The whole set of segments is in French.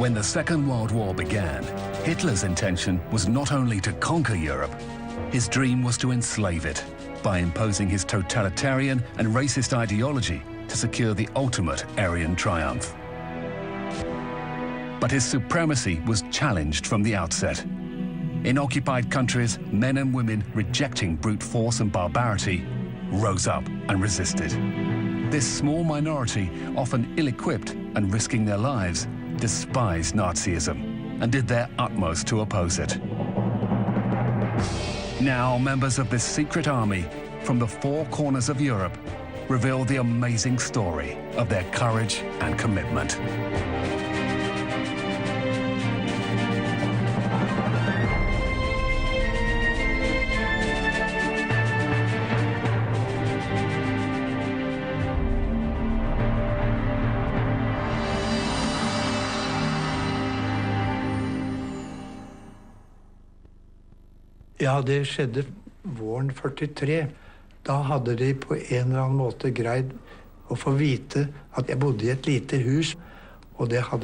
When the Second World War began, Hitler's intention was not only to conquer Europe, his dream was to enslave it by imposing his totalitarian and racist ideology to secure the ultimate Aryan triumph. But his supremacy was challenged from the outset. In occupied countries, men and women rejecting brute force and barbarity rose up and resisted. This small minority, often ill-equipped and risking their lives, despised Nazism and did their utmost to oppose it. Now, members of this secret army from the four corners of Europe reveal the amazing story of their courage and commitment. Ja, det skjedde våren 43. Da hadde de på en eller annen måte greid å få vite at jeg bodde i et lite hus, og det har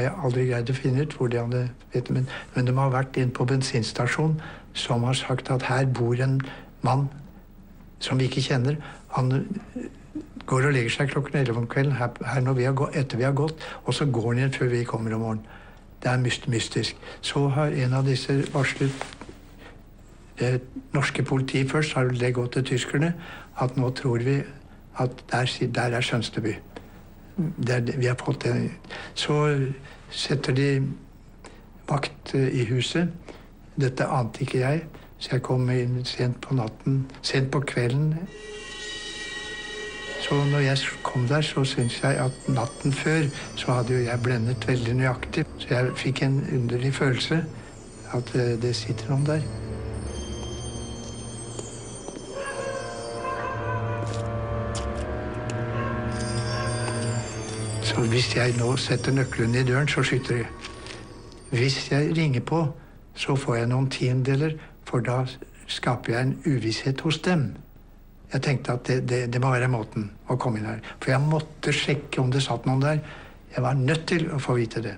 jeg aldri greid å finne ut hvor de hadde vet, men de har vært inn på bensinstasjon som har sagt at her bor en mann som vi ikke kjenner. Han går og legger seg klokken 11 om kvelden her når etter vi har gått, og så går han igjen før vi kommer om morgenen. Det er mystisk. Så har en av disse varslet det norske politi først, har det gått til tyskerne, at nå tror vi at der er Sønsteby. Vi har fått det. Så setter de vakt i huset. Dette ante ikke jeg, så jeg kom inn sent på kvelden. Så når jeg kom der, så synes jeg at natten før, så hadde jo jeg blendet veldig nøyaktig. Så jeg fikk en underlig følelse at det sitter noen der. Så hvis jeg nå setter nøkkelen i døren, så skyter de. Hvis jeg ringer på, så får jeg noen tiendeler, for da skaper jeg en uvisshet hos dem. Jeg tenkte at det må være måten å komme inn her. For jeg måtte sjekke om det satt noen der. Jeg var nødt til å få vite det.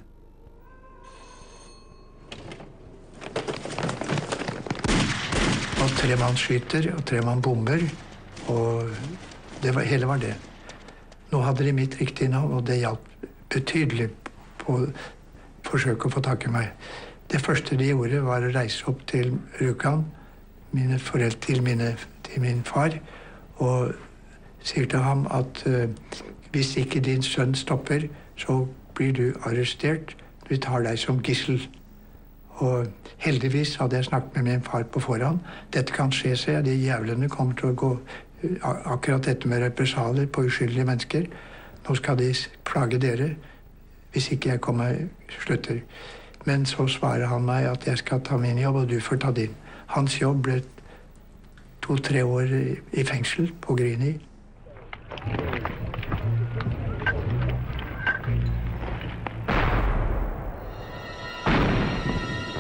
Og 3 mann skyter, og 3 mann bomber, og hele var det. Nå hadde de mitt riktige navn, og det hjalp betydelig på å forsøke å få tak i meg. Det første de gjorde var å reise opp til Rjukan, mine foreldre til min far, og sier til ham at hvis ikke din sønn stopper, så blir du arrestert. Vi tar deg som gissel. Og heldigvis hadde jeg snakket med min far på forhånd. Dette kan skje, sier jeg. De jævlene kommer til å gå akkurat dette med represalier på uskyldige mennesker. Nå skal de plage dere hvis ikke jeg slutter. Men så svarer han meg at jeg skal ta min jobb, og du får ta din. Hans jobb ble 2-3 år i fengsel på Grini.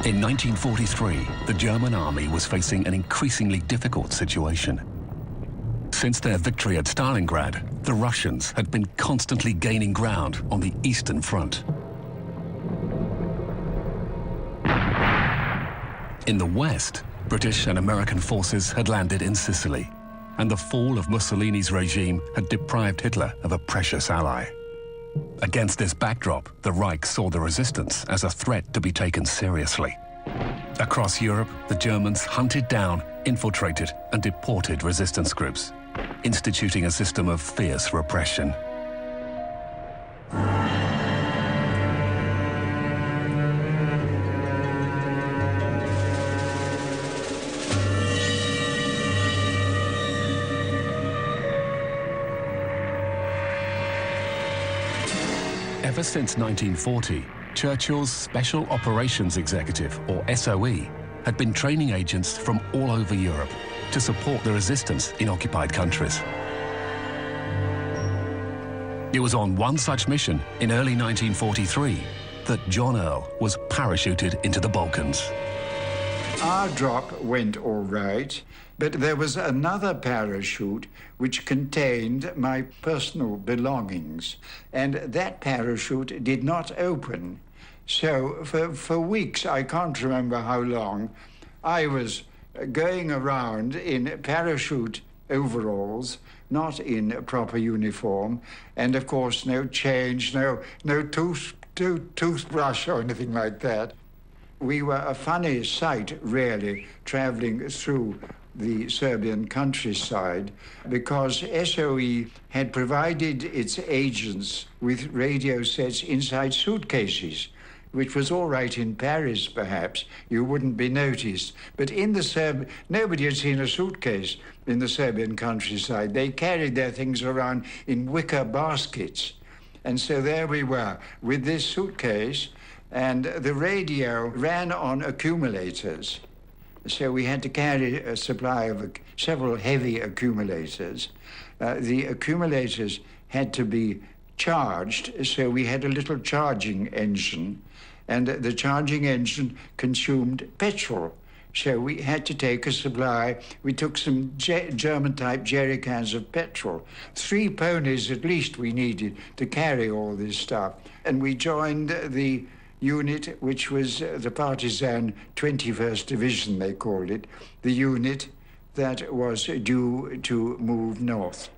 In 1943, the German army was facing an increasingly difficult situation. Since their victory at Stalingrad, the Russians had been constantly gaining ground on the Eastern Front. In the West, British and American forces had landed in Sicily, and the fall of Mussolini's regime had deprived Hitler of a precious ally. Against this backdrop, the Reich saw the resistance as a threat to be taken seriously. Across Europe, the Germans hunted down, infiltrated, and deported resistance groups, instituting a system of fierce repression. Ever since 1940, Churchill's Special Operations Executive, or SOE, had been training agents from all over Europe to support the resistance in occupied countries. It was on one such mission in early 1943 that John Earl was parachuted into the Balkans. Our drop went all right, but there was another parachute which contained my personal belongings, and that parachute did not open. So for weeks, I can't remember how long, I was going around in parachute overalls, not in a proper uniform, and of course no change, no toothbrush or anything like that. We were a funny sight, really, traveling through the Serbian countryside, because SOE had provided its agents with radio sets inside suitcases, which was all right in Paris, perhaps. You wouldn't be noticed. But in the nobody had seen a suitcase in the Serbian countryside. They carried their things around in wicker baskets. And so there we were with this suitcase, and the radio ran on accumulators. So we had to carry a supply of several heavy accumulators. The accumulators had to be charged, so we had a little charging engine, and the charging engine consumed petrol. So we had to take a supply. We took some German-type jerry cans of petrol. 3 ponies at least we needed to carry all this stuff. And we joined the unit, which was the partisan 21st Division, they called it, the unit that was due to move north.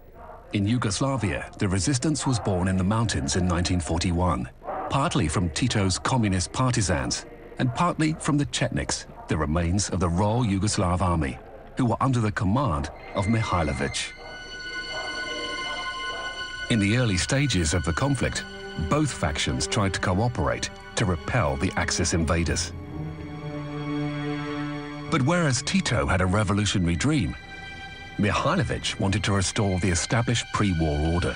In Yugoslavia, the resistance was born in the mountains in 1941, partly from Tito's communist partisans and partly from the Chetniks, the remains of the Royal Yugoslav Army, who were under the command of Mihailovic. In the early stages of the conflict, both factions tried to cooperate to repel the Axis invaders. But whereas Tito had a revolutionary dream, Mihailovic wanted to restore the established pre-war order.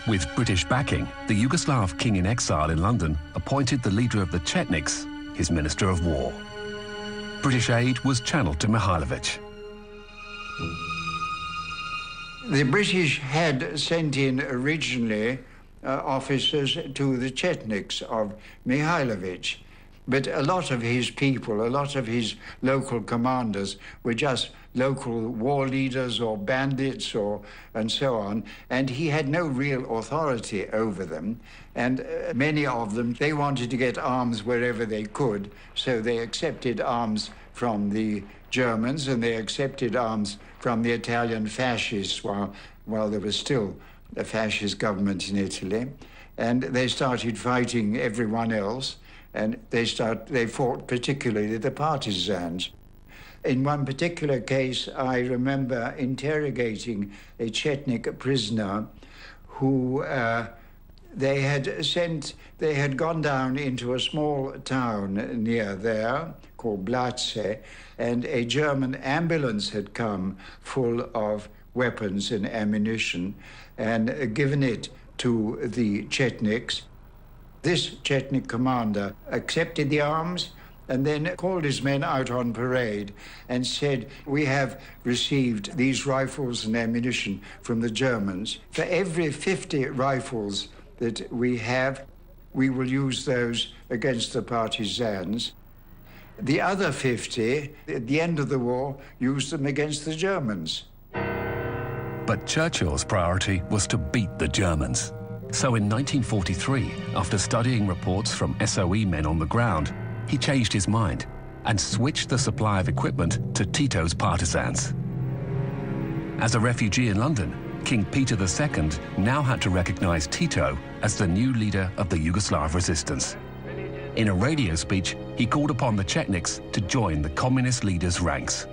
With British backing, the Yugoslav king in exile in London appointed the leader of the Chetniks his Minister of War. British aid was channeled to Mihailovic. The British had sent in originally officers to the Chetniks of Mihailovic, but a lot of his people, a lot of his local commanders were just local war leaders or bandits and so on, and he had no real authority over them. And many of them, they wanted to get arms wherever they could, so they accepted arms from the Germans and they accepted arms from the Italian fascists while there was still a fascist government in Italy. And they started fighting everyone else, and they fought particularly the partisans. In one particular case, I remember interrogating a Chetnik prisoner who they had gone down into a small town near there called Blace, and a German ambulance had come full of weapons and ammunition and given it to the Chetniks. This Chetnik commander accepted the arms and then called his men out on parade and said, "We have received these rifles and ammunition from the Germans. For every 50 rifles that we have, we will use those against the partisans. The other 50, at the end of the war, use them against the Germans." But Churchill's priority was to beat the Germans. So in 1943, after studying reports from SOE men on the ground, he changed his mind and switched the supply of equipment to Tito's partisans. As a refugee in London, King Peter II now had to recognize Tito as the new leader of the Yugoslav resistance. In a radio speech, he called upon the Chetniks to join the communist leader's ranks.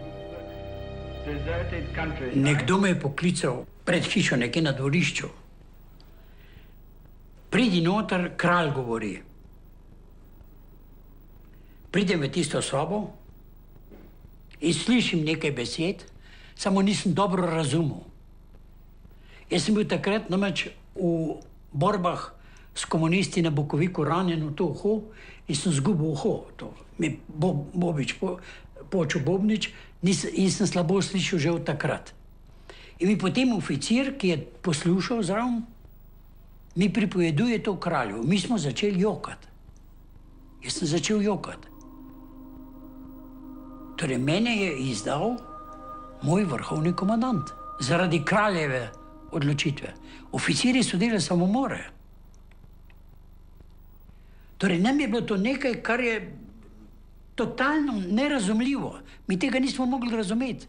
Nekdo me je poklical pred hišo, nekje na dvorišču. Pridi noter, kralj govori. Pridem v tisto sobo in slišim nekaj besed, samo nisem dobro razumel. Jaz sem bil takrat namreč v borbah s komunisti na Bukoviku ranjen v to uho in sem zgubil uho. To mi Bobič počel Bobnič in sem slabo slišal že od takrat. In mi potem oficir, ki je poslušal zraven, mi pripoveduje to kralju. Mi smo začeli jokati. Jaz sem začel jokati. Torej, mene je izdal moj vrhovni komandant zaradi kraljeve odločitve. Oficiri so delali samomore. Torej, nam je bilo to nekaj, kar je totalno nerazumljivo. Mi tega nismo mogli razumeti.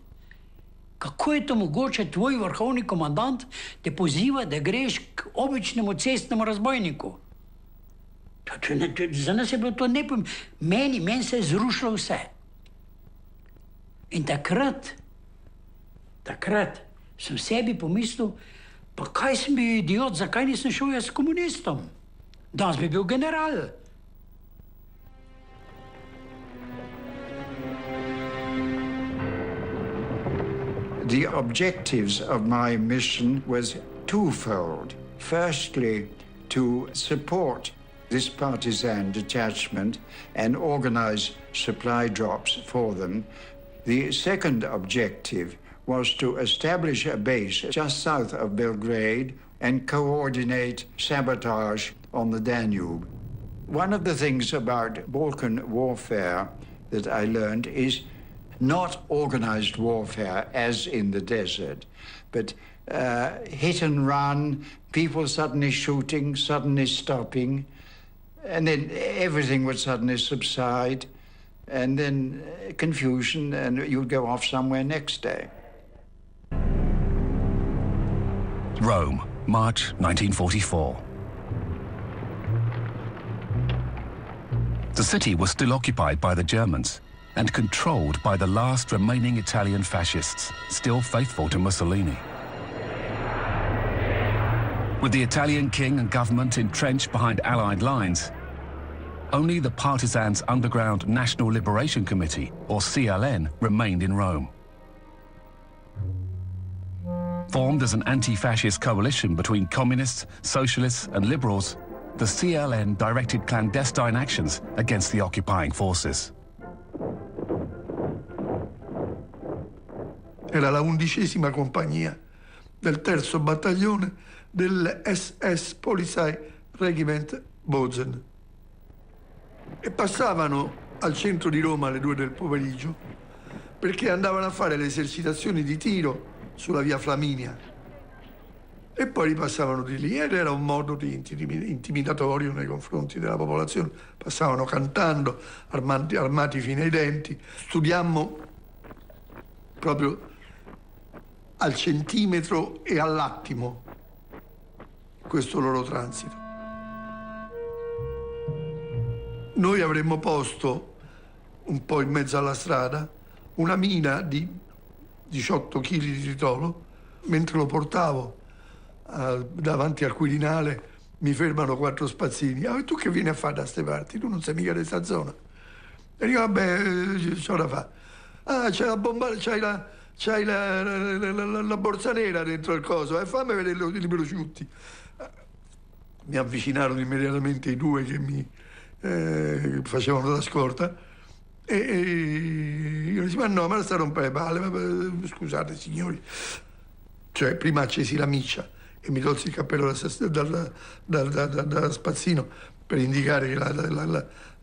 Kako je to mogoče, tvoj vrhovni komandant te poziva, da greš k običnemu cestnemu razbojniku? Za nas je bilo to nepojmljivo. Meni se je zrušilo vse. In takrat sem sebi pomislil, pa kaj sem bil idiot, zakaj nisem šel jaz s komunistom? Danes bi bil general. The objectives of my mission was twofold. Firstly, to support this partisan detachment and organize supply drops for them. The second objective was to establish a base just south of Belgrade and coordinate sabotage on the Danube. One of the things about Balkan warfare that I learned is not organized warfare as in the desert, but hit and run, people suddenly shooting, suddenly stopping, and then everything would suddenly subside, and then confusion, and you'd go off somewhere next day. Rome, March 1944. The city was still occupied by the Germans and controlled by the last remaining Italian fascists, still faithful to Mussolini. With the Italian king and government entrenched behind Allied lines, only the partisans' underground National Liberation Committee, or CLN, remained in Rome. Formed as an anti-fascist coalition between communists, socialists and liberals, the CLN directed clandestine actions against the occupying forces. Era la 11ª compagnia del 3° battaglione dell'SS Polizei Regiment Bozen. E passavano al centro di Roma alle 2 del pomeriggio perché andavano a fare le esercitazioni di tiro sulla via Flaminia e poi ripassavano di lì ed era un modo di intimidatorio nei confronti della popolazione. Passavano cantando, armati fino ai denti. Studiammo proprio al centimetro e all'attimo questo loro transito. Noi avremmo posto un po' in mezzo alla strada una mina di 18 kg di tritolo. Mentre lo portavo davanti al Quirinale mi fermano 4 spazzini. E tu che vieni a fare da ste parti? Tu non sei mica di sta zona. E dico, vabbè, c'ho da fare. Ah, c'è la bomba, c'hai la borsa nera dentro il coso, fammi vedere i prosciutti. Mi avvicinarono immediatamente i 2 che mi facevano da scorta e io dissi, ma no, ma non sta a rompere le palle, scusate signori. Cioè, prima accesi la miccia e mi tolsi il cappello da spazzino per indicare che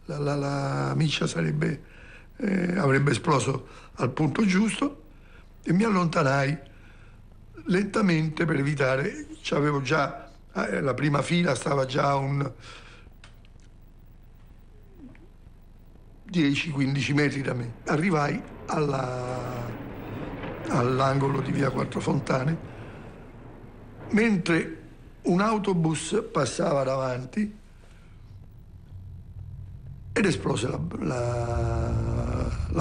la miccia avrebbe esploso al punto giusto e mi allontanai lentamente per evitare. C'avevo già la prima fila, stava già un 10-15 metri da me. Arrivai all'angolo di via Quattro Fontane, mentre un autobus passava davanti ed esplose la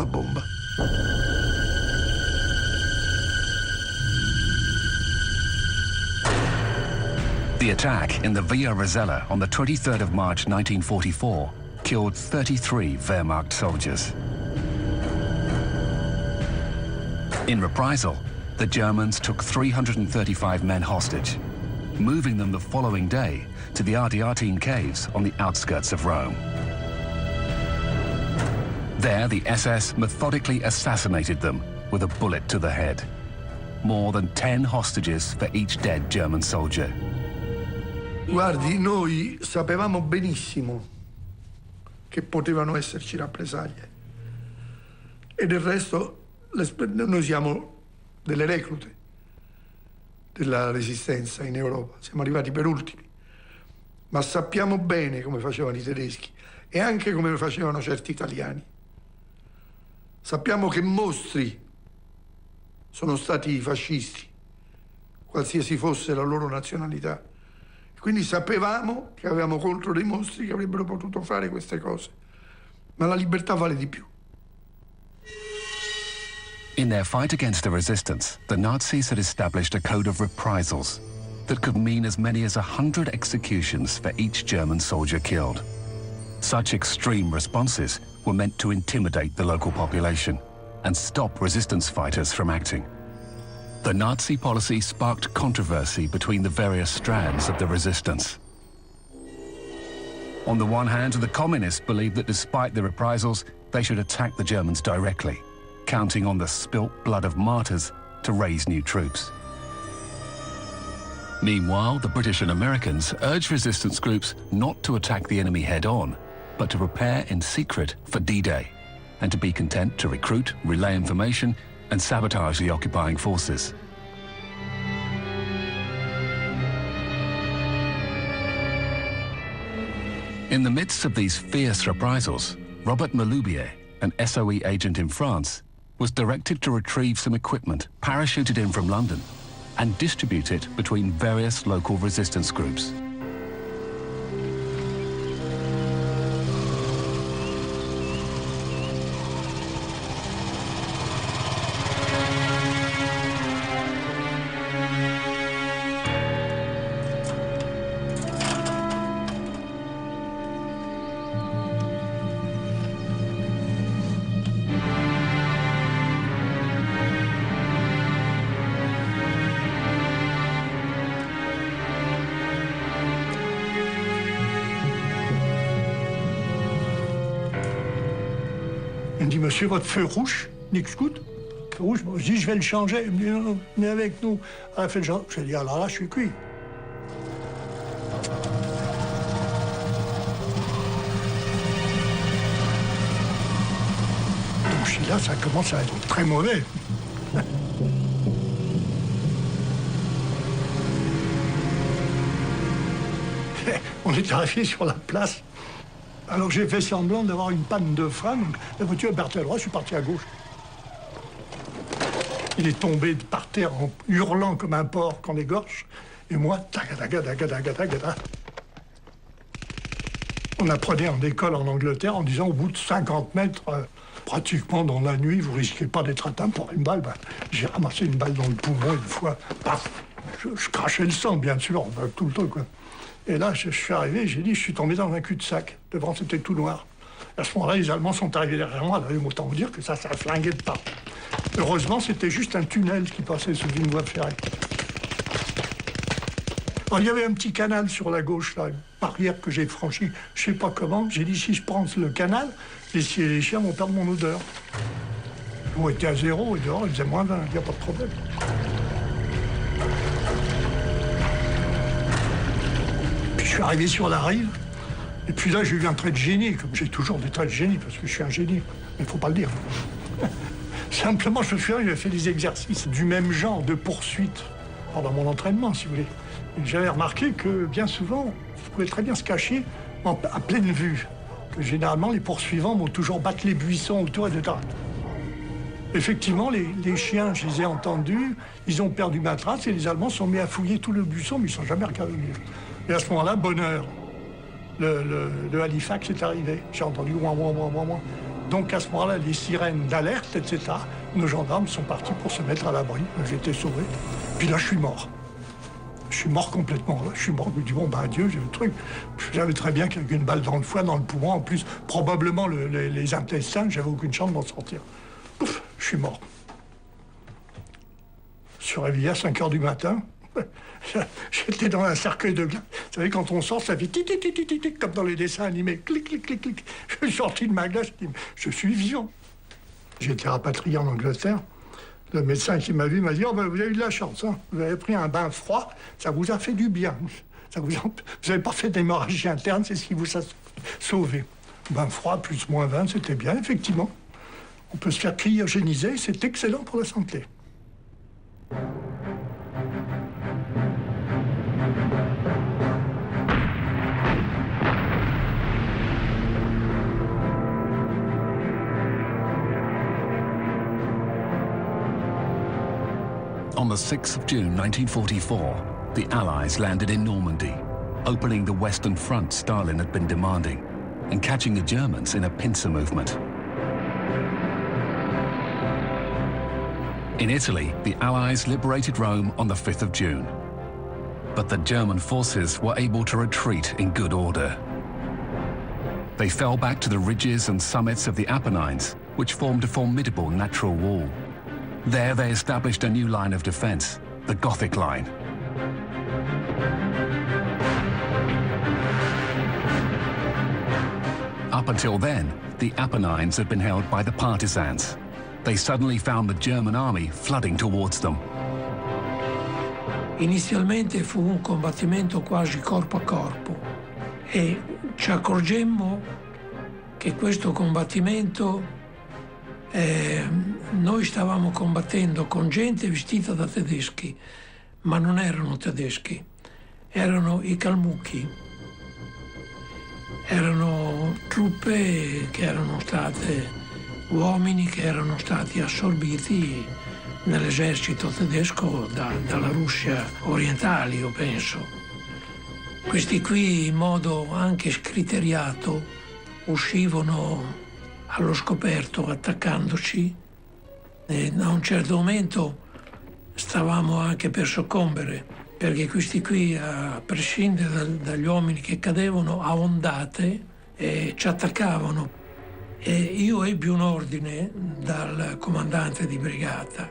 bomba. The attack in the Via Rasella on the 23rd of March 1944 killed 33 Wehrmacht soldiers. In reprisal, the Germans took 335 men hostage, moving them the following day to the Ardeatine caves on the outskirts of Rome. There, the SS methodically assassinated them with a bullet to the head. More than 10 hostages for each dead German soldier. Guardi, noi sapevamo benissimo che potevano esserci rappresaglie. E del resto noi siamo delle reclute della resistenza in Europa, siamo arrivati per ultimi, ma sappiamo bene come facevano i tedeschi e anche come lo facevano certi italiani. Sappiamo che mostri sono stati i fascisti, qualsiasi fosse la loro nazionalità. Quindi sapevamo che avevamo contro dei mostri che avrebbero potuto fare queste cose, ma la libertà vale di più. In their fight against the resistance, the Nazis had established a code of reprisals that could mean as many as 100 executions for each German soldier killed. Such extreme responses were meant to intimidate the local population and stop resistance fighters from acting. The Nazi policy sparked controversy between the various strands of the resistance. On the one hand, the communists believed that despite the reprisals, they should attack the Germans directly, counting on the spilt blood of martyrs to raise new troops. Meanwhile, the British and Americans urged resistance groups not to attack the enemy head-on, but to prepare in secret for D-Day, and to be content to recruit, relay information, and sabotage the occupying forces. In the midst of these fierce reprisals, Robert Maloubier, an SOE agent in France, was directed to retrieve some equipment parachuted in from London and distribute it between various local resistance groups. Il me dit, monsieur, votre feu rouge, Nick Scout, feu rouge, moi, je dis, je vais le changer. Il me dit, non, venez avec nous. Elle a fait le genre. J'ai dit, alors là, je suis cuit. Donc, je dis, là, ça commence à être très mauvais. On est arrivé sur la place. Alors j'ai fait semblant d'avoir une panne de frein, donc la voiture est partie à droite, je suis parti à gauche. Il est tombé par terre en hurlant comme un porc qu'on égorge, et moi, tagadagadagadagada. On apprenait en école en Angleterre en disant au bout de 50 mètres, pratiquement dans la nuit, vous risquez pas d'être atteint par une balle. Ben, j'ai ramassé une balle dans le poumon une fois, paf, je crachais le sang bien sûr, tout le temps quoi. Et là, je suis arrivé, j'ai dit, je suis tombé dans un cul-de-sac. Devant, c'était tout noir. À ce moment-là, les Allemands sont arrivés derrière moi. Alors, autant vous dire que ça a flingué de part. Heureusement, c'était juste un tunnel qui passait sous une voie ferrée. Alors, il y avait un petit canal sur la gauche, là, une barrière que j'ai franchie, je sais pas comment. J'ai dit, si je prends le canal, les chiens vont perdre mon odeur. On était à 0, et dehors, il faisait moins 20, il n'y a pas de problème. Je suis arrivé sur la rive, et puis là, j'ai eu un trait de génie, comme j'ai toujours des traits de génie, parce que je suis un génie, mais il ne faut pas le dire. Simplement, je me souviens, j'avais fait des exercices du même genre, de poursuite, pendant mon entraînement, si vous voulez. Et j'avais remarqué que, bien souvent, je pouvais très bien se cacher à pleine vue, que généralement, les poursuivants vont toujours battre les buissons autour, etc. Effectivement, les chiens, je les ai entendus, ils ont perdu ma trace, et les Allemands sont mis à fouiller tout le buisson, mais ils ne sont jamais regardés. Et à ce moment-là, bonheur, le Halifax est arrivé. J'ai entendu ouin, ouin, ouin, ouin, ouin. Donc à ce moment-là, les sirènes d'alerte, etc., nos gendarmes sont partis pour se mettre à l'abri. J'ai été sauvé. Puis là, je suis mort. Je suis mort complètement. Là. Je suis mort. Je me dis, bon, ben adieu, j'ai le truc. Je savais très bien qu'il y avait une balle dans le foie, dans le poumon. En plus, probablement les intestins, j'avais aucune chance d'en sortir. Ouf, je suis mort. Je suis réveillé à 5h du matin. J'étais dans un cercueil de glace. Vous savez, quand on sort, ça fait tic, comme dans les dessins animés. Clic, clic, clic, clic. Je suis sorti de ma glace, je suis vivant. J'ai été rapatrié en Angleterre. Le médecin qui m'a vu m'a dit, oh, ben, vous avez eu de la chance, hein. Vous avez pris un bain froid, ça vous a fait du bien. Vous n'avez pas fait d'hémorragie interne, c'est ce qui vous a sauvé. Bain froid, plus moins 20, c'était bien, effectivement. On peut se faire cryogéniser, c'est excellent pour la santé. On the 6th of June 1944, the Allies landed in Normandy, opening the Western Front Stalin had been demanding, and catching the Germans in a pincer movement. In Italy, the Allies liberated Rome on the 5th of June. But the German forces were able to retreat in good order. They fell back to the ridges and summits of the Apennines, which formed a formidable natural wall. There they established a new line of defense, the Gothic Line. Up until then, the Apennines had been held by the partisans. They suddenly found the German army flooding towards them. Inizialmente fu un combattimento quasi corpo a corpo e ci accorgemmo che questo combattimento noi stavamo combattendo con gente vestita da tedeschi, ma non erano tedeschi, erano i calmucchi. Erano truppe che erano state, uomini che erano stati assorbiti nell'esercito tedesco dalla Russia orientale, io penso. Questi qui, in modo anche scriteriato, uscivano allo scoperto attaccandoci e a un certo momento stavamo anche per soccombere, perché questi qui, a prescindere dagli uomini che cadevano a ondate, ci attaccavano. E io ebbi un ordine dal comandante di brigata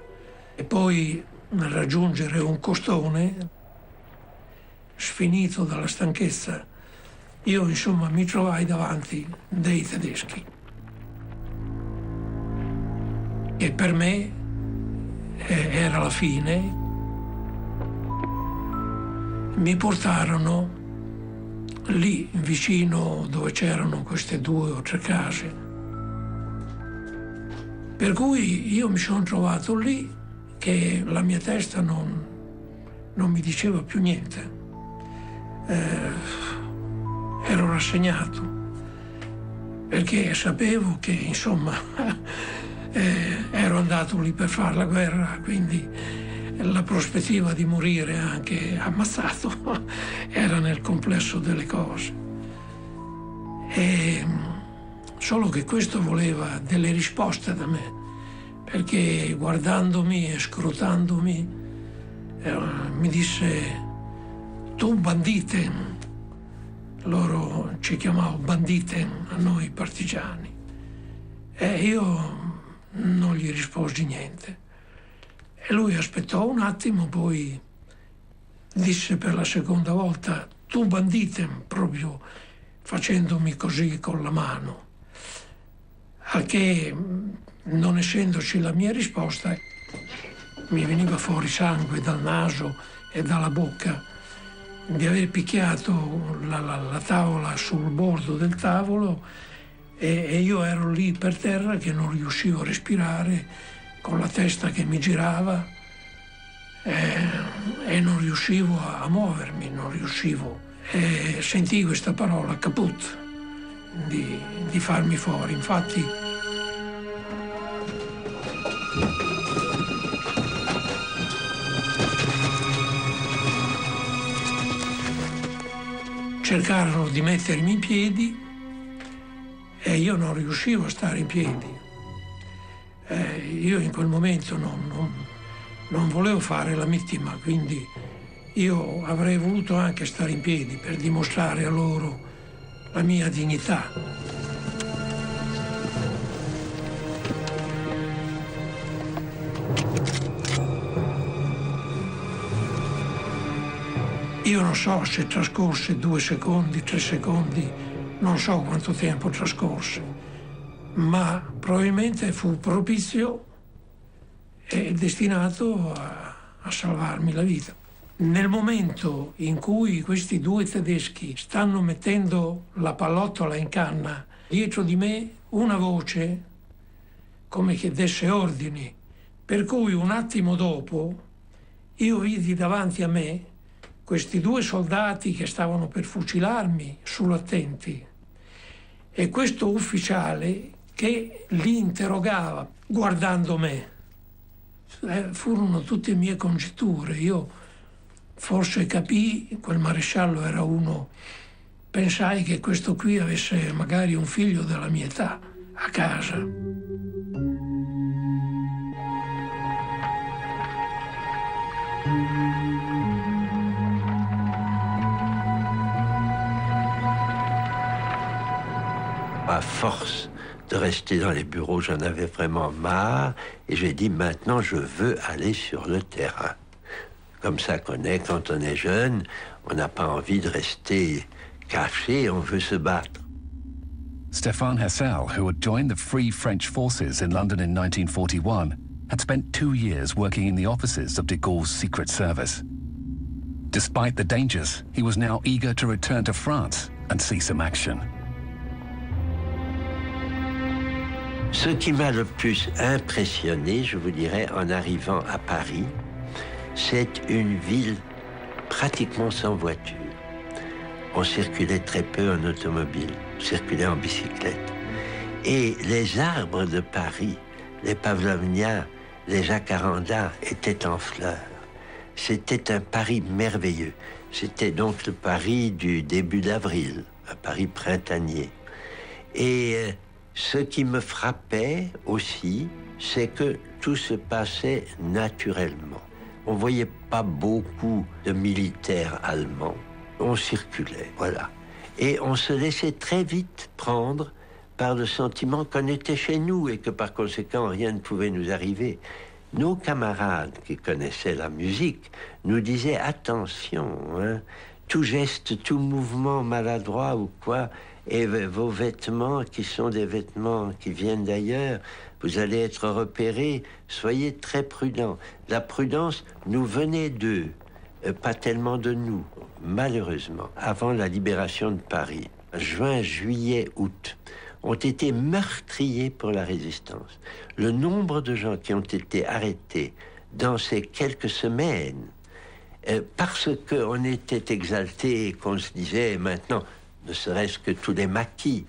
e poi raggiungere un costone, sfinito dalla stanchezza, io insomma mi trovai davanti dei tedeschi. E per me era la fine. Mi portarono lì vicino dove c'erano queste 2 o 3 case. Per cui io mi sono trovato lì che la mia testa non mi diceva più niente. Ero rassegnato perché sapevo che insomma ero andato lì per fare la guerra, quindi la prospettiva di morire anche ammazzato era nel complesso delle cose. Solo che questo voleva delle risposte da me, perché guardandomi e scrutandomi mi disse: tu bandite, loro ci chiamavano bandite a noi partigiani, e io non gli risposi niente. E lui aspettò un attimo, poi disse per la seconda volta: tu bandite, proprio facendomi così con la mano. Al che, non essendoci la mia risposta, mi veniva fuori sangue dal naso e dalla bocca di aver picchiato la tavola sul bordo del tavolo, e io ero lì per terra che non riuscivo a respirare, con la testa che mi girava, e non riuscivo a muovermi, non riuscivo. E sentii questa parola, caput, di farmi fuori. Infatti cercarono di mettermi in piedi e io non riuscivo a stare in piedi. Io in quel momento non volevo fare la vittima, quindi io avrei voluto anche stare in piedi per dimostrare a loro la mia dignità. Io non so se trascorse 2 secondi, 3 secondi, non so quanto tempo trascorse, ma probabilmente fu propizio e destinato a salvarmi la vita. Nel momento in cui questi 2 tedeschi stanno mettendo la pallottola in canna, dietro di me una voce come che desse ordini. Per cui un attimo dopo io vidi davanti a me questi 2 soldati che stavano per fucilarmi sull'attenti e questo ufficiale che li interrogava guardando me. Furono tutte mie congetture. Io forse capii, quel maresciallo era uno, pensai che questo qui avesse magari un figlio della mia età a casa. À force de rester dans les bureaux, j'en avais vraiment marre et j'ai dit maintenant je veux aller sur le terrain. Comme ça qu'on est quand on est jeune, on n'a pas envie de rester caché, on veut se battre. Stéphane Hessel, who had joined the Free French Forces in London in 1941, had spent 2 years working in the offices of de Gaulle's Secret Service. Despite the dangers, he was now eager to return to France and see some action. Ce qui m'a le plus impressionné, je vous dirais, en arrivant à Paris, c'est une ville pratiquement sans voiture. On circulait très peu en automobile, on circulait en bicyclette. Et les arbres de Paris, les pavlovias, les jacarandas étaient en fleurs. C'était un Paris merveilleux. C'était donc le Paris du début d'avril, un Paris printanier. Et ce qui me frappait aussi, c'est que tout se passait naturellement. On ne voyait pas beaucoup de militaires allemands. On circulait, voilà. Et on se laissait très vite prendre par le sentiment qu'on était chez nous et que par conséquent, rien ne pouvait nous arriver. Nos camarades qui connaissaient la musique nous disaient « Attention, hein, tout geste, tout mouvement maladroit ou quoi, et vos vêtements qui sont des vêtements qui viennent d'ailleurs, vous allez être repérés, soyez très prudents. » La prudence nous venait d'eux, pas tellement de nous, malheureusement. Avant la libération de Paris, juin, juillet, août, ont été meurtriers pour la résistance. Le nombre de gens qui ont été arrêtés dans ces quelques semaines, parce qu'on était exaltés et qu'on se disait maintenant, ne serait-ce que tous les maquis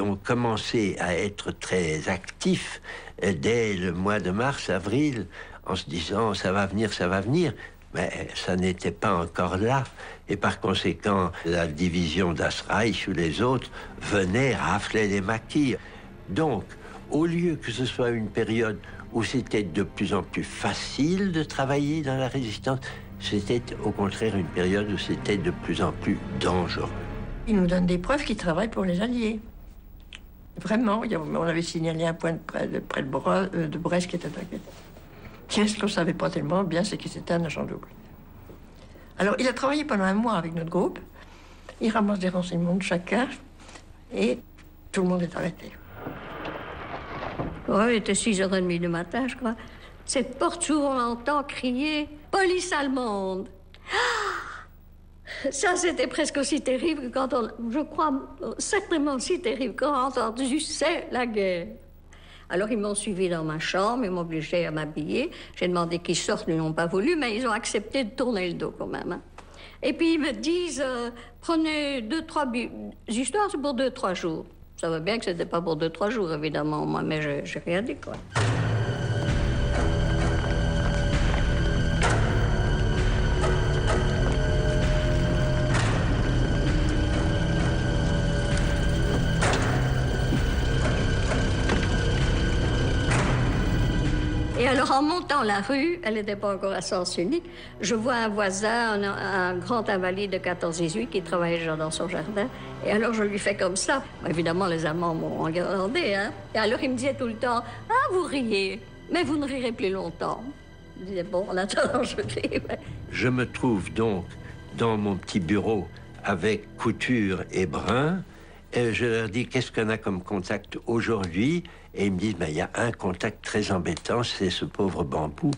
ont commencé à être très actifs dès le mois de mars, avril, en se disant ça va venir, mais ça n'était pas encore là. Et par conséquent, la division Das Reich ou les autres venaient rafler les maquis. Donc, au lieu que ce soit une période où c'était de plus en plus facile de travailler dans la résistance, c'était au contraire une période où c'était de plus en plus dangereux. Ils nous donnent des preuves qu'ils travaillent pour les Alliés. Vraiment, on avait signalé un point près de Brest qui était attaqué. Ce qu'on ne savait pas tellement bien, c'est que c'était un agent double. Alors, il a travaillé pendant 1 mois avec notre groupe. Il ramasse des renseignements de chacun et tout le monde est arrêté. Oui, il était 6h30 du matin, je crois. Cette porte s'ouvre, on entend crier « Police allemande !» Ça, c'était presque aussi terrible que quand on... Je crois certainement aussi terrible quand on a entendu « C'est la guerre !» Alors, ils m'ont suivi dans ma chambre, ils m'ont obligé à m'habiller. J'ai demandé qu'ils sortent, ils n'ont pas voulu, mais ils ont accepté de tourner le dos quand même. Hein. Et puis, ils me disent prenez 2-3 histoires, c'est pour 2-3 jours. Ça va bien que c'était pas pour 2-3 jours, évidemment, moi, mais j'ai rien dit, quoi. Et alors, en montant la rue, elle n'était pas encore à sens unique, je vois un voisin, un grand invalide de 14-18 qui travaillait déjà dans son jardin. Et alors, je lui fais comme ça. Évidemment, les Allemands m'ont regardé, hein. Et alors, il me disait tout le temps, « Ah, vous riez, mais vous ne rirez plus longtemps. » Je disais, bon, en attendant, je ris. Ouais. Je me trouve donc dans mon petit bureau avec Couture et Brun. Et je leur dis, qu'est-ce qu'on a comme contact aujourd'hui? Et ils me disent, il y a un contact très embêtant, c'est ce pauvre Bambou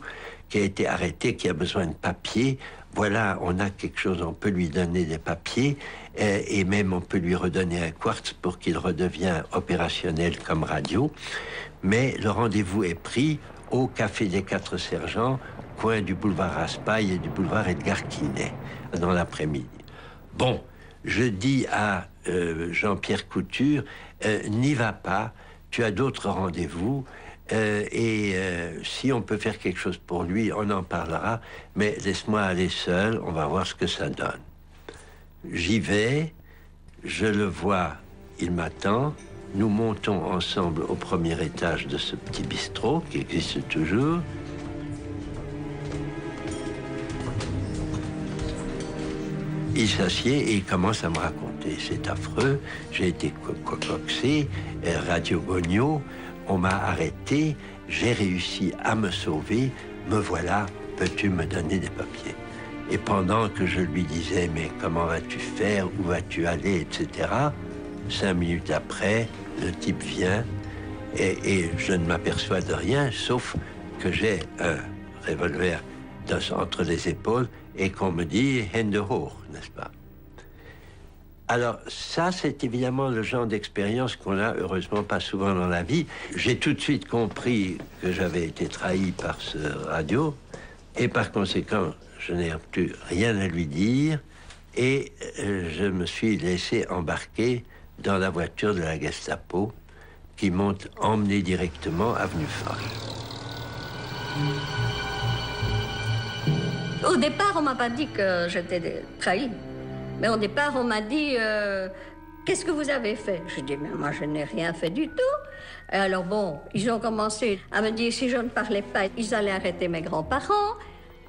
qui a été arrêté, qui a besoin de papier. voilà, on a quelque chose, on peut lui donner des papiers, et même on peut lui redonner un quartz pour qu'il redevienne opérationnel comme radio. Mais le rendez-vous est pris au Café des Quatre Sergents, coin du boulevard Raspail et du boulevard Edgar Quinet, dans l'après-midi. Bon, je dis à Jean-Pierre Couture, n'y va pas, tu as d'autres rendez-vous, si on peut faire quelque chose pour lui, on en parlera, mais laisse-moi aller seul, on va voir ce que ça donne. J'y vais, je le vois, il m'attend, nous montons ensemble au premier étage de ce petit bistrot qui existe toujours. Il s'assied et il commence à me raconter. C'est affreux, j'ai été cocoxé, Radio Gogno, on m'a arrêté, j'ai réussi à me sauver, me voilà, peux-tu me donner des papiers? Et pendant que je lui disais, mais comment vas-tu faire, où vas-tu aller, etc., 5 minutes après, le type vient et je ne m'aperçois de rien, sauf que j'ai un revolver entre les épaules et qu'on me dit « Hände hoch », n'est-ce pas? Alors ça, c'est évidemment le genre d'expérience qu'on a heureusement pas souvent dans la vie. J'ai tout de suite compris que j'avais été trahi par ce radio et par conséquent, je n'ai plus rien à lui dire et je me suis laissé embarquer dans la voiture de la Gestapo qui m'ont emmené directement avenue Foch. Au départ, on m'a pas dit que j'étais trahie. Mais au départ, on m'a dit qu'est-ce que vous avez fait? Je dis mais moi je n'ai rien fait du tout. Et alors bon, ils ont commencé à me dire si je ne parlais pas, ils allaient arrêter mes grands-parents.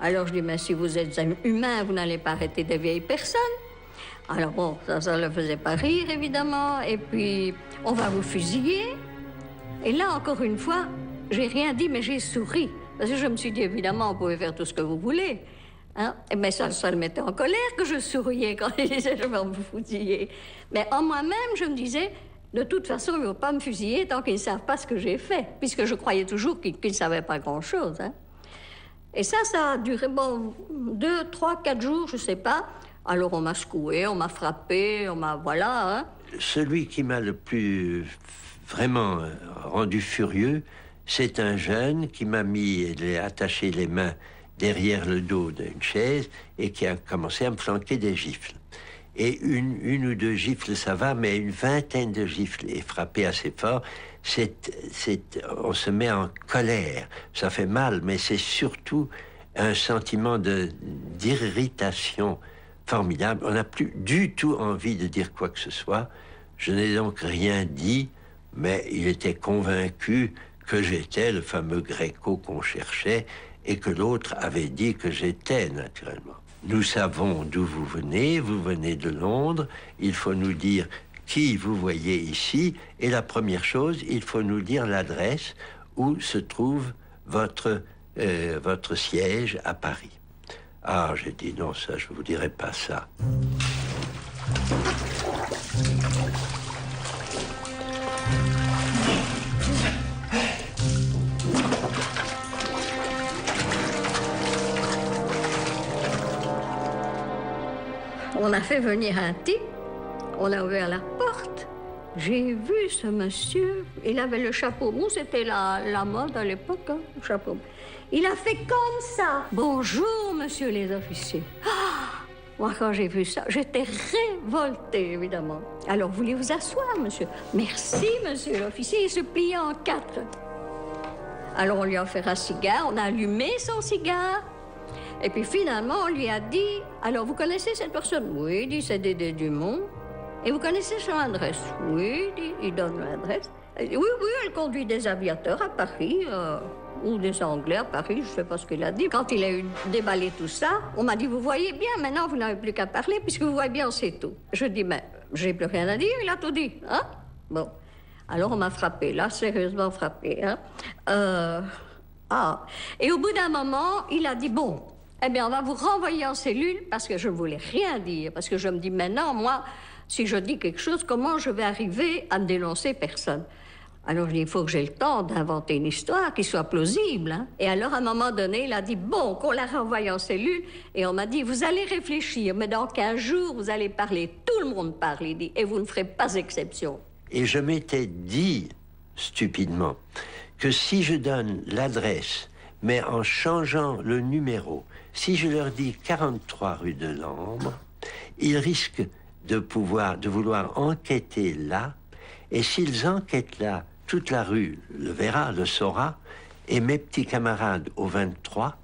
Alors je dis mais si vous êtes humain, vous n'allez pas arrêter des vieilles personnes. Alors bon, ça ne le faisait pas rire évidemment. Et puis on va vous fusiller. Et là encore une fois, j'ai rien dit mais j'ai souri parce que je me suis dit évidemment, vous pouvez faire tout ce que vous voulez. Hein? Mais ça le mettait en colère que je souriais quand il disait je vais vous fusiller. Mais en moi-même, je me disais, de toute façon, ils ne vont pas me fusiller tant qu'ils ne savent pas ce que j'ai fait, puisque je croyais toujours qu'ils ne savaient pas grand-chose. Hein? Et ça a duré, 2, 3, 4 jours, je ne sais pas. Alors on m'a secoué, on m'a frappé, voilà. Hein? Celui qui m'a le plus vraiment rendu furieux, c'est un jeune qui m'a attaché les mains derrière le dos d'une chaise et qui a commencé à me flanquer des gifles. Et une ou deux gifles, ça va, mais une vingtaine de gifles et frapper assez fort, on se met en colère. Ça fait mal, mais c'est surtout un sentiment d'irritation formidable. On n'a plus du tout envie de dire quoi que ce soit. Je n'ai donc rien dit, mais il était convaincu que j'étais le fameux Gréco qu'on cherchait et que l'autre avait dit que j'étais, naturellement. Nous savons d'où vous venez de Londres, il faut nous dire qui vous voyez ici, et la première chose, il faut nous dire l'adresse où se trouve votre siège à Paris. Ah, j'ai dit non, ça, je vous dirai pas ça. On a fait venir un type, on a ouvert la porte. J'ai vu ce monsieur, il avait le chapeau mou, c'était la mode à l'époque, hein, le chapeau mou. Il a fait comme ça. Bonjour, monsieur les officiers. Ah, moi, quand j'ai vu ça, j'étais révoltée, évidemment. Alors, voulez-vous asseoir, monsieur? Merci, monsieur l'officier. Il se pliait en 4. Alors, on lui a offert un cigare, on a allumé son cigare. Et puis finalement, on lui a dit, alors vous connaissez cette personne? Oui, il dit, c'est Dédé Dumont. Et vous connaissez son adresse? Oui, il donne l'adresse. Oui, elle conduit des aviateurs à Paris, ou des Anglais à Paris, je ne sais pas ce qu'il a dit. Quand il a eu déballé tout ça, on m'a dit, vous voyez bien, maintenant vous n'avez plus qu'à parler, puisque vous voyez bien, c'est tout. Je dis, mais j'ai plus rien à dire, il a tout dit, hein? Bon, alors on m'a frappé, là, sérieusement frappé, hein? Et au bout d'un moment, il a dit, bon, eh bien, on va vous renvoyer en cellule parce que je ne voulais rien dire. Parce que je me dis, maintenant, moi, si je dis quelque chose, comment je vais arriver à ne dénoncer personne? Alors, je dis, il faut que j'ai le temps d'inventer une histoire qui soit plausible. Hein. Et alors, à un moment donné, il a dit, bon, qu'on la renvoie en cellule. Et on m'a dit, vous allez réfléchir, mais dans 15 jours, vous allez parler. Tout le monde parle, il dit, et vous ne ferez pas exception. Et je m'étais dit, stupidement, que si je donne l'adresse, mais en changeant le numéro, si je leur dis 43 rue de l'Ambre, ils risquent de vouloir enquêter là, et s'ils enquêtent là, toute la rue le verra, le saura, et mes petits camarades au 23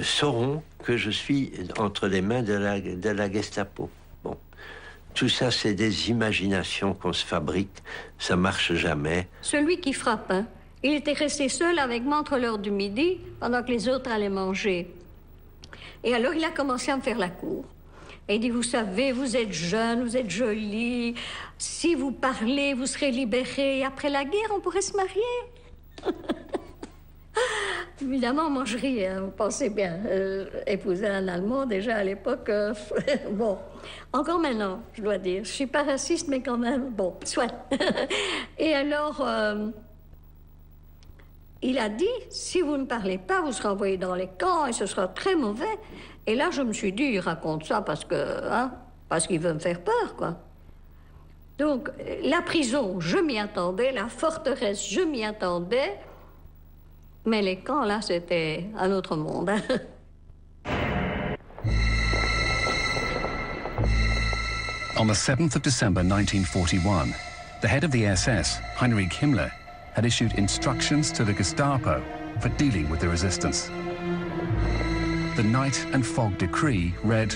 sauront que je suis entre les mains de la Gestapo. Bon, tout ça, c'est des imaginations qu'on se fabrique, ça marche jamais. Celui qui frappe, hein, il était resté seul avec moi entre l'heure du midi, pendant que les autres allaient manger. Et alors, il a commencé à me faire la cour. Et il dit, vous savez, vous êtes jeune, vous êtes jolie. Si vous parlez, vous serez libérée. Après la guerre, on pourrait se marier. Évidemment, moi, je ris. Hein, vous pensez bien. Épouser un Allemand, déjà, à l'époque... bon. Encore maintenant, je dois dire. Je suis pas raciste, mais quand même... Bon, soit. Et alors... il a dit, si vous ne parlez pas, vous serez envoyé dans les camps et ce sera très mauvais. Et là, je me suis dit, il raconte ça parce qu'il veut me faire peur, quoi. Donc, la prison, je m'y attendais. La forteresse, je m'y attendais. Mais les camps, là, c'était un autre monde. On the 7th of December 1941, the head of the SS, Heinrich Himmler, had issued instructions to the Gestapo for dealing with the resistance. The Night and Fog Decree read,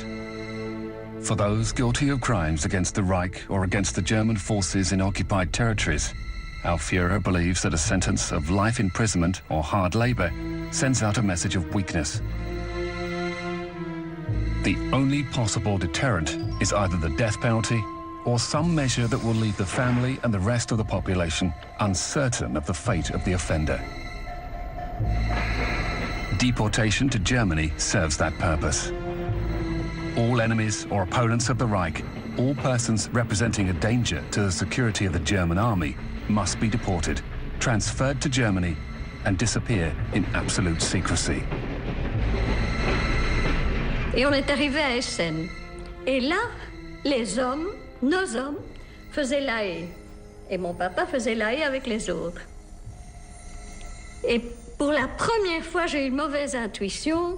"For those guilty of crimes against the Reich or against the German forces in occupied territories, our Führer believes that a sentence of life imprisonment or hard labor sends out a message of weakness. The only possible deterrent is either the death penalty or some measure that will leave the family and the rest of the population uncertain of the fate of the offender. Deportation to Germany serves that purpose. All enemies or opponents of the Reich, all persons representing a danger to the security of the German army, must be deported, transferred to Germany, and disappear in absolute secrecy." Et on est arrivé à Essen. Et là, les hommes, nos hommes, faisaient la haie. Et mon papa faisait la haie avec les autres. Et pour la première fois, j'ai eu une mauvaise intuition.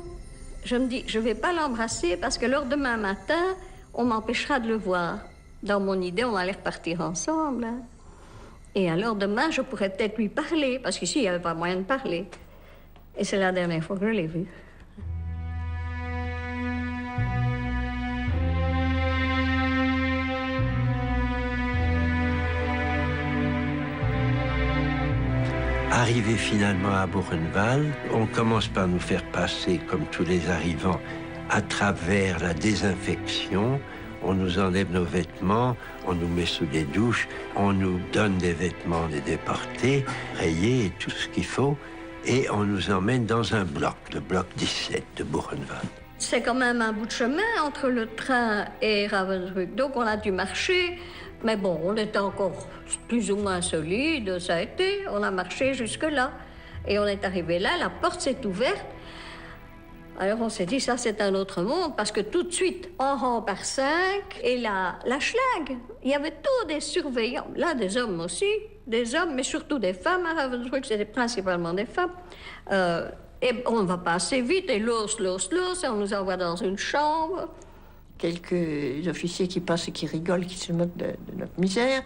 Je me dis, je ne vais pas l'embrasser parce que le lendemain matin, on m'empêchera de le voir. Dans mon idée, on allait repartir ensemble. Hein. Et alors demain, je pourrais peut-être lui parler, parce qu'ici, il n'y avait pas moyen de parler. Et c'est la dernière fois que je l'ai vu. Arrivé finalement à Buchenwald, on commence par nous faire passer, comme tous les arrivants, à travers la désinfection. On nous enlève nos vêtements, on nous met sous des douches, on nous donne des vêtements des déportés, rayés et tout ce qu'il faut, et on nous emmène dans un bloc, le bloc 17 de Buchenwald. C'est quand même un bout de chemin entre le train et Ravensbrück, donc on a dû marcher. Mais bon, on était encore plus ou moins solide, ça a été. On a marché jusque-là. Et on est arrivé là, la porte s'est ouverte. Alors on s'est dit, ça c'est un autre monde, parce que tout de suite, en rang par 5, et la schlag, il y avait tous des surveillants. Là, des hommes aussi, des hommes, mais surtout des femmes. À Ravensbrück, c'était principalement des femmes. Et on va pas assez vite, et l'os, et on nous envoie dans une chambre. Quelques officiers qui passent et qui rigolent, qui se moquent de notre misère.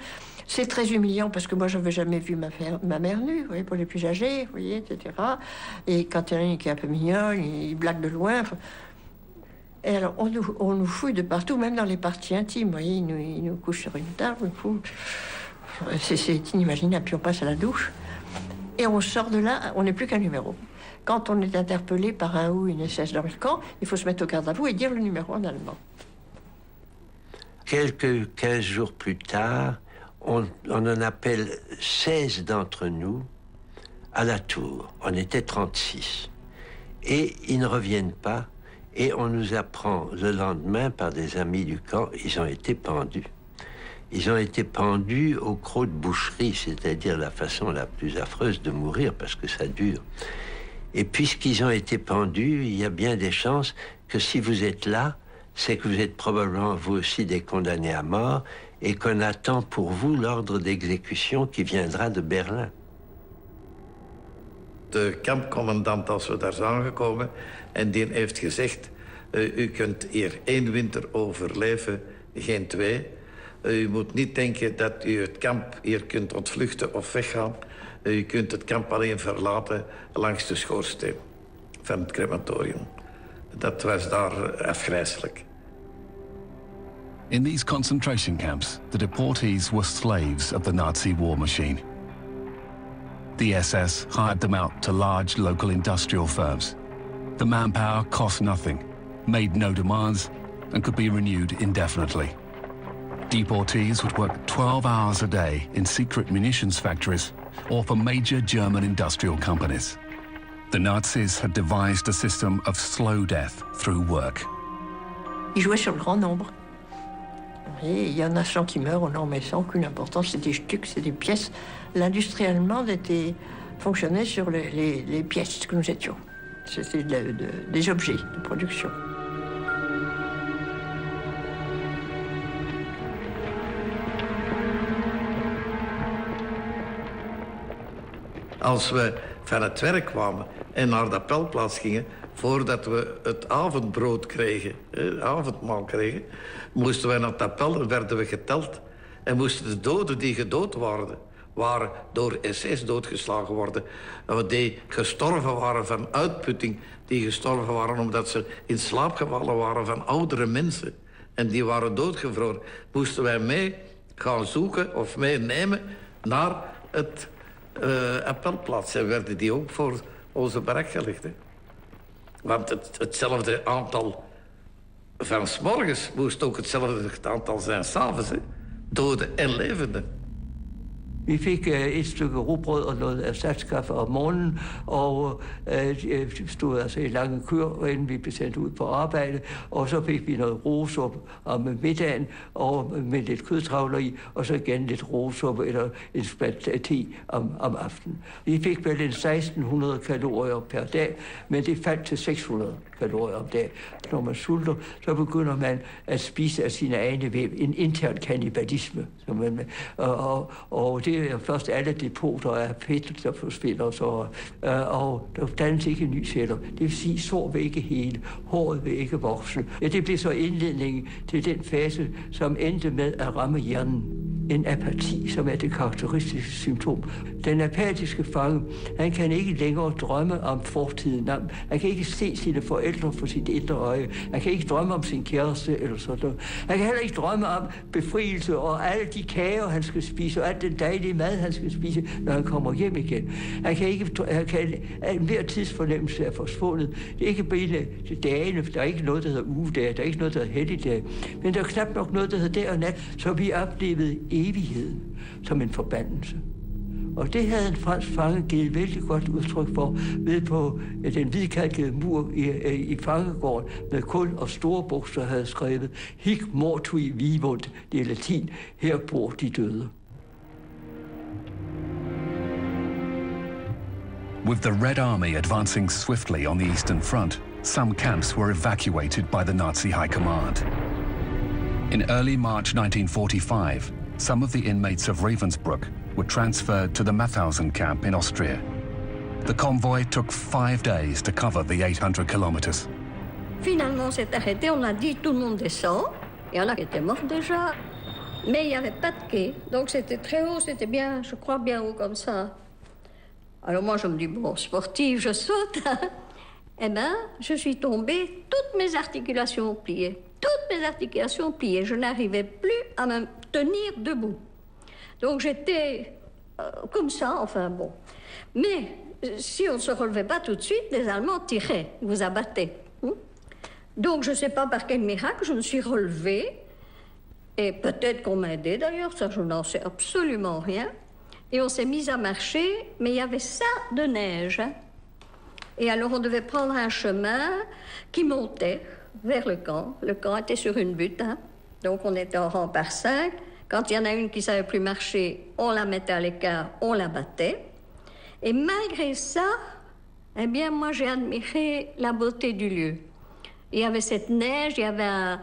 C'est très humiliant parce que moi, je n'avais jamais vu ma mère nue, vous voyez, pour les plus âgés, vous voyez, etc. Et quand il y en a une qui est un peu mignonne, il blague de loin. Et alors, on nous fouille de partout, même dans les parties intimes, vous voyez, il nous couche sur une table, il nous fouille. C'est inimaginable, puis on passe à la douche. Et on sort de là, on n'est plus qu'un numéro. Quand on est interpellé par un ou une SS dans le camp, il faut se mettre au garde à vous et dire le numéro en allemand. Quelques 15 jours plus tard, on en appelle 16 d'entre nous à la tour. On était 36. Et ils ne reviennent pas. Et on nous apprend le lendemain par des amis du camp, ils ont été pendus. Ils ont été pendus au croc de boucherie, c'est-à-dire la façon la plus affreuse de mourir, parce que ça dure. Et puisqu'ils ont été pendus, il y a bien des chances que si vous êtes là, c'est que vous êtes probablement vous aussi des condamnés à mort et qu'on attend pour vous l'ordre d'exécution qui viendra de Berlin. De kampcommandant, als we daar zijn aangekomen, en die heeft gezegd, u kunt hier 1 winter overleven, geen 2. U moet niet denken dat u het kamp hier kunt ontvluchten of weggaan. U kunt het kamp alleen verlaten langs de schoorsteen van het crematorium. Dat was daar afgrijselijk. In these concentration camps, the deportees were slaves of the Nazi war machine. The SS hired them out to large local industrial firms. The manpower cost nothing, made no demands, and could be renewed indefinitely. Deportees would work 12 hours a day in secret munitions factories or for major German industrial companies. The Nazis had devised a system of slow death through work. Ils jouaient sur le grand nombre. Il y en a 100 qui meurent, non, mais sans aucune importance, c'est des stucs, c'est des pièces. L'industrie allemande fonctionnait sur les pièces que nous étions. C'était des objets de production. Als we van het werk kwamen en naar de appelplaats gingen, voordat we het avondbrood kregen, het avondmaal kregen, moesten wij naar het appel en werden we geteld. En moesten de doden die gedood waren door SS doodgeslagen worden. Die gestorven waren van uitputting, die gestorven waren omdat ze in slaap gevallen waren van oudere mensen. En die waren doodgevroren. Moesten wij mee gaan zoeken of meenemen naar het appelplaats. En werden die ook voor onze barak gelegd. Hè. Want hetzelfde aantal van 's morgens moest ook hetzelfde aantal zijn 's avonds. Doden en levenden. Vi fik et stykke rugbrød og noget erstatskaffe om morgenen, og stod altså i lange køer, inden vi blev sendt ud på arbejde. Og så fik vi noget roesuppe om middagen, og med lidt kødtravler i, og så igen lidt roesuppe eller en splat te om aftenen. Vi fik vel 1600 kalorier per dag, men det faldt til 600 kalorier om dagen. Når man sulter, så begynder man at spise af sine egne væv. En intern kannibalisme. Og det er først alle depoter af fedt, der forsvinder, og der dannes ikke nye celler. Det vil sige, sår vil ikke hele, håret vil ikke vokse. Ja, det blev så indledningen til den fase, som endte med at ramme hjernen. En apati, som er det karakteristiske symptom. Den apatiske fange, han kan ikke længere drømme om fortiden. Han kan ikke se sine forældre for sit indre øje. Han kan ikke drømme om sin kæreste eller sådan. Han kan heller ikke drømme om befrielse og alle de kager, han skal spise, og alt den dejlige mad, han skal spise, når han kommer hjem igen. Hver tidsfornemmelse er forsvundet. Det er ikke bare dagene, for der er ikke noget, der hedder ugedage, der er ikke noget, der hedder helligdage. Men der er knap nok noget, der hedder dag og nat, så vi oplevede evigheden som en forbandelse. Og det havde en fransk fange givet vældig godt udtryk for ved på den hvidkalkede mur i fangegården med kul og store bogstaver havde skrevet Hic mortui vivunt, det er latin, her bor de døde. With the Red Army advancing swiftly on the Eastern Front, some camps were evacuated by the Nazi High Command. In early March 1945, some of the inmates of Ravensbrück were transferred to the Mauthausen camp in Austria. The convoy took 5 days to cover the 800 kilometers. Finalement, c'est arrêté, on a dit tout le monde descend. Il y en a qui étaient morts déjà, mais il n'y avait pas de quai. Donc c'était très haut, c'était bien, je crois, bien haut comme ça. Alors moi, je me dis, bon, sportive, je saute. Eh bien, je suis tombée, toutes mes articulations pliées. Toutes mes articulations pliées. Je n'arrivais plus à me tenir debout. Donc j'étais comme ça, enfin bon. Mais si on ne se relevait pas tout de suite, les Allemands tiraient, ils vous abattaient. Donc je ne sais pas par quel miracle, je me suis relevée. Et peut-être qu'on m'a aidée d'ailleurs, ça je n'en sais absolument rien. Et on s'est mis à marcher, mais il y avait ça de neige. Et alors on devait prendre un chemin qui montait vers le camp. Le camp était sur une butte, donc on était en rang par 5. Quand il y en a une qui ne savait plus marcher, on la mettait à l'écart, on la battait. Et malgré ça, eh bien, moi, j'ai admiré la beauté du lieu. Il y avait cette neige, il y avait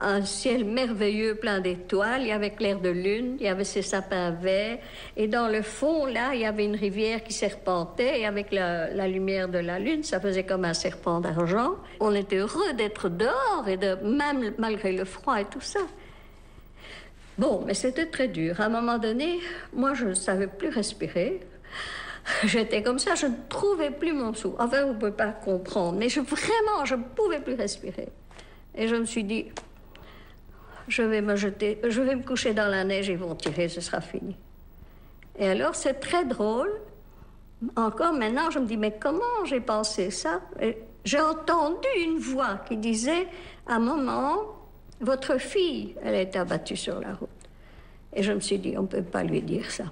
un ciel merveilleux plein d'étoiles, il y avait clair de lune, il y avait ces sapins verts. Et dans le fond, là, il y avait une rivière qui serpentait. Et avec la lumière de la lune, ça faisait comme un serpent d'argent. On était heureux d'être dehors, et même malgré le froid et tout ça. Bon, mais c'était très dur. À un moment donné, moi, je ne savais plus respirer. J'étais comme ça, je ne trouvais plus mon souffle. Enfin, vous ne pouvez pas comprendre, mais vraiment, je ne pouvais plus respirer. Et je me suis dit, je vais me coucher dans la neige, ils vont tirer, ce sera fini. Et alors, c'est très drôle. Encore maintenant, je me dis, mais comment j'ai pensé ça? Et j'ai entendu une voix qui disait, à un moment, votre fille, elle a été abattue sur la route. Et je me suis dit, on ne peut pas lui dire ça.